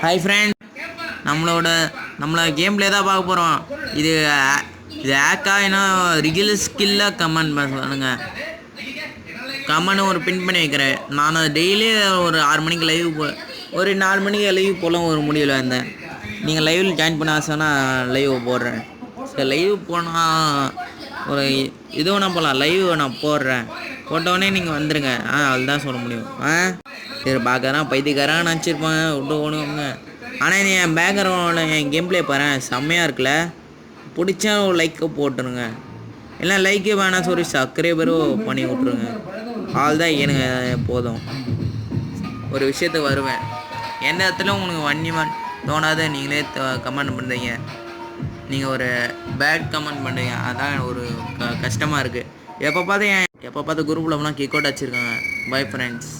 Hi friend, நம்மளோட game play தான் பார்க்க போகிறோம். இது இது ஹேக்கா ஏன்னா ரிகில் ஸ்கில்லாக கமெண்ட் பண்ணுங்க. கமெண்ட் ஒரு பின் பண்ணி வைக்கிறேன். நான் டெய்லி ஒரு 6 மணிக்கு லைவ் ஒரு 4 மணிக்கு லைவ் போல ஒரு முடிவில் இருந்தேன். நீங்கள் லைவில் ஜாயின் பண்ண ஆசைன்னா லைவ் போடுறேன். சரி, லைவ் போனால் ஒரு இது வேணா போகலாம். லைவ் நான் போடுறேன். போட்டவுடனே நீங்கள் வந்துடுங்க. அதுதான் சொல்ல முடியும். சரி, பார்க்குறேன் பைத்தியக்காரன் நினச்சிருப்பாங்க விட்டு ஓடுவாங்க. ஆனால் நீ என் பேக்ரவுண்டில் என் கேம் பிளே பாரு, செம்மையாக இருக்குல்ல. பிடிச்சா ஒரு லைக்கை போட்டுருங்க. இல்லை லைக்கே வேணாம், சொல்லி சப்ஸ்கிரைபரும் பண்ணி விட்ருங்க. தான் எனக்கு போதும். ஒரு விஷயத்துக்கு வருவேன். எந்த இடத்துல உங்களுக்கு வன்னியமாக தோணாத நீங்களே கமெண்ட் பண்ணுறீங்க. நீங்கள் ஒரு பேட் கமெண்ட் பண்ணுறீங்க, அதான் ஒரு கஷ்டமாக இருக்குது. எப்போ பார்த்து குரூப்பில் போனால் கிக் அவுட் வச்சுருக்காங்க. Bye friends.